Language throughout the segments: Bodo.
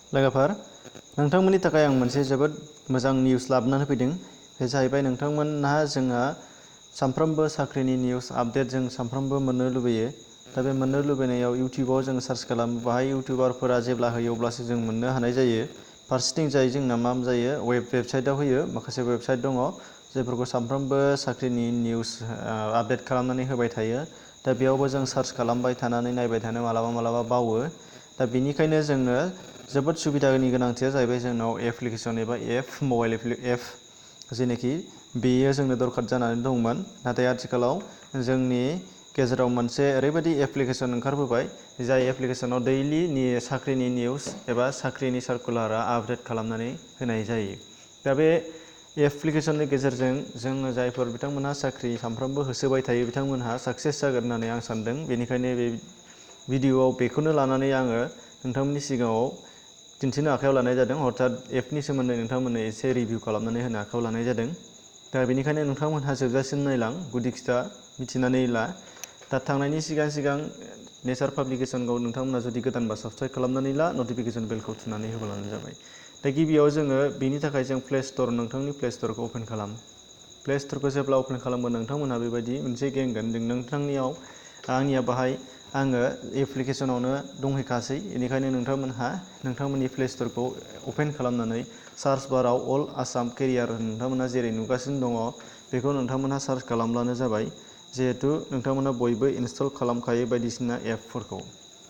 लोगोफोर नोंथांमोननि थाखाय आं मोनसे जोबोद मोजां निउस लाबोनानै फैदों। बे जाहैबाय नोंथांमोनहा जोंहा सानफ्रोमबो साख्रिनि निउस आपडेट जों सानफ्रोमबो मोननो लुबैयो। दा बे मोननो लुबैनायाव इउटिउबाव जों सार्च खालामो, बाहाय इउटिउबारफोरा जेब्ला होयो अब्लासो जों मोननो हानाय जायो। फारसेथिं जाय जोंना मा जायो वेबसाइटआव होयो, माखासे वेबसाइट दङ जायफोरखौ सानफ्रोमबो साख्रिनि निउस आपडेट खालामनानै होबाय थायो। दा बेयावबो जों सार्च खालामबाय थानानै नायबाय थानो मालाबा बावो। दा बेनिखायनो जोंनो जोबोद सुबिदानि गोनांथिया जाहैबाय जोंनाव एप्लिकेसन एबा मबाइल एप जेनोखि बेयो जोंनो दरखार जानानै दंमोन। नाथाय आथिखालाव जोंनि गेजेराव मोनसे ओरैबायदि एप्लिकेसन ओंखारबोबाय जाय एप्लिकेसनाव दैलि साख्रिनि निउस एबा साख्रिनि सार्कुलारा आपडेट खालामनानै होनाय जायो। दा बे एप्लिकेसननि गेजेरजों जोङो जायफोर बिथांमोनहा साख्रि सानफ्रोमबो होसोबाय थायो बिथांमोनहा साक्सेस जागोन होननानै आं सानदों। बेनिखायनो बे भिडिअ'आव बेखौनो लानानै आङो नोंथांमोननि सिगाङाव दिन्थिनो आखायाव लानाय जादों। अर्थात एपनि सोमोन्दै नोंथांमोननो एसे रिभिउ खालामनानै होनो आखायाव लानाय जादों। दा बेनिखायनो नोंथांमोनहा जोबजासिम नायलां, गुदि खिथा मिथिनानै ला। दा थांनायनि सिगां नेचार पाब्लिकेसनखौ नोंथांमोना जुदि गोदानबा साबस्क्राइब खालामनानै ला, नटिफिकेसन बेलखौ थुनानै होब्लानो जाबाय। दा गिबियाव जोङो बेनि थाखाय जों नोंथांनि प्ले स्ट'रखौ अपेन खालाम। प्ले स्ट'रखौ जेब्ला अपेन खालामगोन नोंथांमोनहा बेबायदि मोनसे गेंगोन नोंथांनियाव आंनिया बाहाय आङो एप्लिकेसनावनो दंहैखासै। बेनिखायनो नोंथांमोननि प्ले स्ट'रखौ अपेन खालामनानै सार्च बाराव अल आसाम केरियार नोंथांमोनहा जेरै नुगासिनो दङ बेखौ नोंथांमोनहा सार्च खालामब्लानो जाबाय। जिहेथु नोंथांमोना बयबो इनस्टल खालामखायो बायदिसिना एपफोरखौ।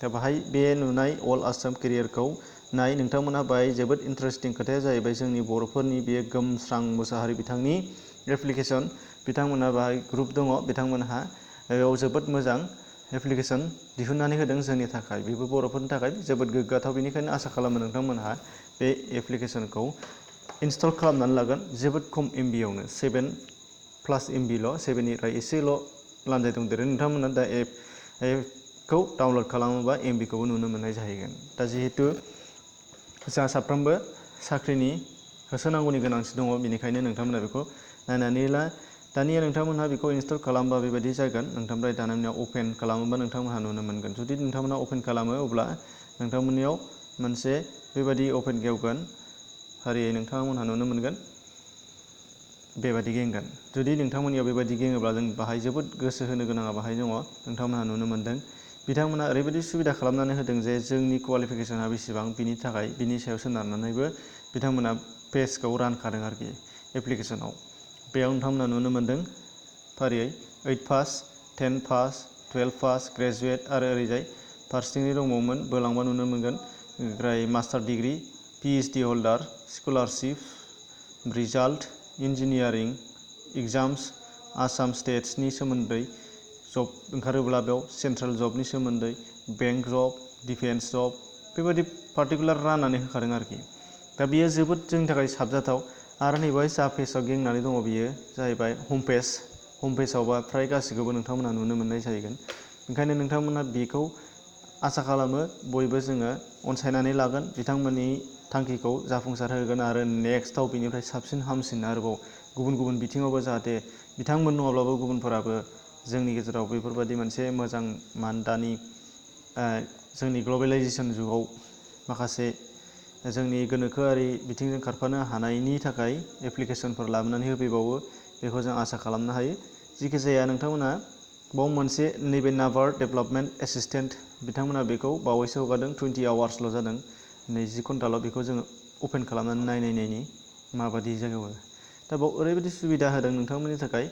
दा बाहाय बे नुनाय अल आसाम केरियारखौ नाय। नोंथांमोनहा बाहाय जोबोद इन्टारेस्टिं खोथाया जाहैबाय जोंनि बर'फोरनि बे गोमस्रां मुसाहारि बिथांनि एप्लिकेसन। बिथांमोनहा बाहाय ग्रुप दङ, बिथांमोनहा बेयाव जोबोद मोजां एप्लिकेसन दिहुननानै होदों जोंनि थाखाय। बेबो बर'फोरनि थाखाय जोबोद गोग्गाथाव। बेनिखायनो आसा खालामो नोंथांमोनहा बे एप्लिकेसनखौ इनस्टल खालामनानै लागोन। जोबोद खम एमबियावनो 7+ एमबिल', 7निफ्राय एसेल' लान्जाय दंदेरो। नोंथांमोना दा एपखौ डाउनलड खालामोबा एमबिखौबो नुनो मोननाय जाहैगोन। दा जिहेतु जोंहा साफ्रोमबो साख्रिनि होसोनांगौनि गोनांथि दङ, बेनिखायनो नोंथांमोना बेखौ नायनानै ला। दानिया नोंथांमोनहा बेखौ इनस्टल खालामबा बेबायदि जागोन। नोंथांनिफ्राय दानिया अपेन खालामोबा नोंथांमोनहा नुनो मोनगोन। जुदि नोंथांमोना अपेन खालामो अब्ला नोंथांमोननियाव मोनसे बेबायदि अपेन गेवगोन। फारियै नोंथांमोनहा नुनो मोनगोन बेबायदि गेंगोन। जुदि नोंथांमोननियाव बेबायदि गेङोब्ला जों बाहाय जोबोद गोसो होनो गोनाङा बाहाय दङ। नोंथांमोनहा नुनो मोनदों बिथांमोनहा ओरैबायदि सुबिदा खालामनानै होदों जे जोंनि क्वालिफिकेसना बेसेबां बिनि सायाव सोनारनानैबो बिथांमोना पेजखौ रानखादों आरोखि एप्लिकेसनाव। बेयाव नोंथांमोना नुनो मोनदों फारियै 8 पास, 10 पास, 12 पास, ग्रेजुवेट आरो ओरैजाय फारसेथिंनि दंबावोमोन बोलांबा नुनो मोनगोन ओमफ्राय master degree, PhD holder, scholarship, result, engineering, exams, Assam स्टेट्सनि सोमोन्दै जब ओंखारोब्ला बेयाव सेन्ट्रेल जबनि सोमोन्दै, बेंक जब, डिफेन्स जब, बेबायदि पार्टिकुलार राननानै होखादों आरोखि। दा बेयो जोबोद जोंनि थाखाय साबजाथाव। आरो नैबेहाय जा पेजआव गेंनानै दङ बेयो जाहैबाय हम पेज। हम पेजावबा फ्राय गासिखौबो नोंथांमोनहा नुनो मोननाय जाहैगोन। ओंखायनो नोंथांमोनहा बेखौ आसा खालामो बयबो जोङो अनसायनानै लागोन, बिथांमोननि थांखिखौ जाफुंसार होगोन आरो नेक्स्टआव बेनिफ्राय साबसिन हामसिन आरोबाव गुबुन बिथिङावबो जाहाथे बिथांमोन नङाब्लाबो गुबुनफोराबो जोंनि गेजेराव बेफोरबायदि मोनसे मोजां दानि जोंनि ग्लबेलाइजेसन जुगाव माखासे जोंनि गोनोखोआरि बिथिंजों खारफानो हानायनि थाखाय एप्लिकेसनफोर लाबोनानै होफैबावो, बेखौ जों आसा खालामनो हायो। जिखि जाया नोंथांमोना बाव मोनसे नैबे नाबार्ड डेभेलपमेन्ट एसिस्टेन्ट बिथांमोना बेखौ बावैसो हगारदों। 20 आवार्सल' जादों, 20 घन्टाल'। बेखौ जोङो अपेन खालामनानै नायनायनि माबायदि जायो। दा बाव ओरैबायदि सुबिदा होदों नोंथांमोननि थाखाय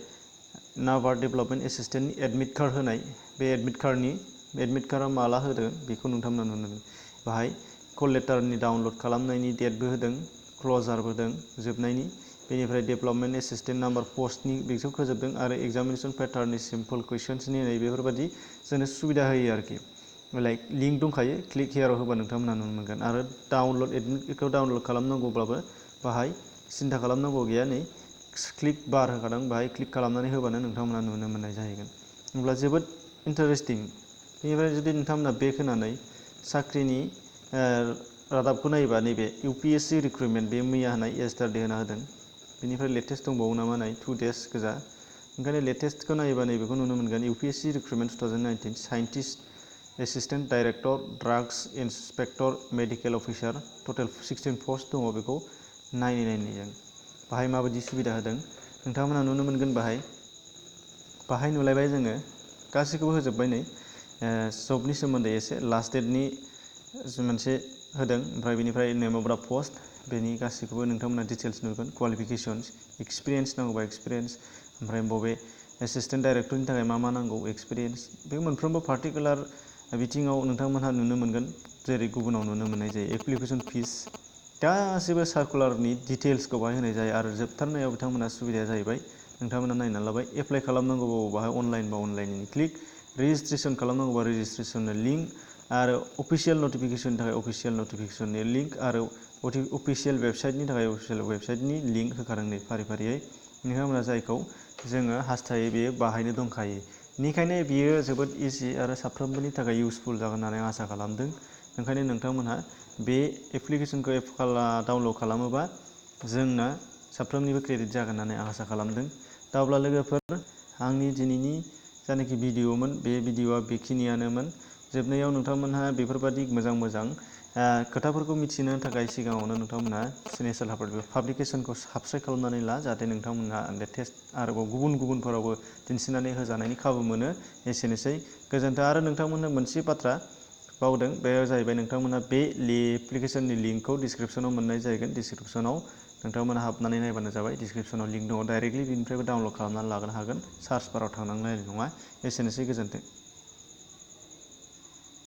नाबार्ड डेभेलपमेन्ट एसिस्टेन्टनि एडमिट कार्ड होनाय। बे एडमिट कार्डआ माला होदों बेखौ नोंथांमोना नुनो मोनो। बाहाय कल लेटारनि डाउनलड खालामनायनि डेटबो होदों, क्लजारबो होदों जोबनायनि। बेनिफ्राय डेभेलपमेन्ट एसिस्टेन्ट नाम्बार पस्टनि बेखौ फोजोबदों आरो एग्जामिनेसन पेटार्ननि सिम्पल कुइसन्सनि बेफोरबायदि जोंनो सुबिदा होयो आरोखि। लाइक लिंक दंखायो, क्लिक हियाराव होबा नोंथांमोना नुनो मोनगोन। आरो एडमिटखौ डाउनलड खालामनांगौब्लाबो बाहाय सिन्था खालामनांगौ गैया। नै क्लिक बार होखादों, बाहाय क्लिक खालामनानै होबानो नोंथांमोना नुनो मोननाय जाहैगोन। होमब्ला जोबोद इन्टारेस्टिं। बेनिफ्राय जुदि नोंथांमोना बे होनानै साख्रिनि रादाबखौ नायोबा नैबे इउपिएससि रिक्रुटमेन्ट बे मैया होनाय येस्टारडे होना होदों। बेनिफ्राय लेटेस्ट दंबावो नामा नाय 2 डेज गोजा। ओंखायनो लेटेस्टखौ नायोबा नैबेखौ नुनो मोनगोन UPSC recruitment 2019 scientist assistant director, drugs inspector, medical officer, total 16 post दङ बेखौ नायनि जों बाहाय माबायदि सुबिदा होदों नोंथांमोना नुनो मोनगोन बाहाय नुलायबाय जोङो गासैखौबो होजोब्बाय नै जबनि सोमोन्दै एसे लास्ट डेटनि मोनसे होदों ओमफ्राय बेनिफ्राय नेम अफ दा पस्ट बेनि गासैखौबो नोंथांमोना डिटेल्स नुगोन कुवालिफिकेसन्स एक्सपिरियेन्स नांगौबा एक्सपिरियेन्स ओमफ्राय बबे एसिस्टेन्ट डाइरेक्टरनि थाखाय मा नांगौ एक्सपिरियेन्स बे मोनफ्रोमबो पार्टिकुलार बिथिङाव नोंथांमोनहा नुनो मोनगोन जेरै गुबुनाव नुनो मोननाय जायो एप्लिकेसन फिस गासैबो सार्कुलारनि डिटेल्सखौ बाहाय होनाय जायो आरो जोबथारनायाव बिथांमोनहा सुबिदाया जाहैबाय नोंथांमोना नायना लाबाय एप्लाइ खालामनांगौबा बाहाय अनलाइननि क्लिक रेजिस्ट्रेसन खालामनांगौबा रेजिस्ट्रेसननि लिंक आरो अफिसियेल नटिफिकेसननि थाखाय अफिसियेल नटिफिकेसननि लिंक आरो अफिसियेल वेबसाइटनि थाखाय अफिसियेल वेबसाइटनि लिंक होखादों नै फारियै नोंथांमोना जायखौ जोङो हास्थायो बेयो बाहायनो दंखायो बेनिखायनो बियो जोबोद इजि आरो साफ्रोमबोनि थाखाय इउसफुल जागोन होननानै आं आसा खालामदों ओंखायनो नोंथांमोनहा बे एप्लिकेसनखौ डाउनलड खालामोबा जोंना साफ्रोमनिबो क्रेडिट जागोन होननानै आं आसा खालामदों दा अब्ला लोगोफोर आंनि दिनैनि जायनाखि भिडिअ'मोन बे भिडिअ'आ बेखिनियानोमोन जोबनायाव नोंथांमोनहा बेफोरबादि मोजां खोथाफोरखौ मिथिनो थाखाय सिगाङावनो नोंथांमोनहा नेसनेल पाब्लिकेसनखौ साबस्क्राइब खालामनानै ला जाहाथे नोंथांमोनहा लेटेस्ट आरोबाव गुबुनफोरावबो दिन्थिनानै होजानायनि खाबु मोनो एसेनोसै गोजोन्थों आरो नोंथांमोननो मोनसे बाथ्रा बावदों बे जाहैबाय नोंथांमोना बे एप्लिकेसननि लिंकखौ डिसक्रिपसनाव मोननाय जागोन डिसक्रिपसनाव नोंथांमोना हाबनानै नायबानो जाबाय डिसक्रिपसनाव लिंक दङ डाइरेक्टलि बेनिफ्रायबो डाउनलड खालामनानै लागनो हागोन सार्च बाराव थांनांलायनाय नङा एसेनोसै गोजोन्थों।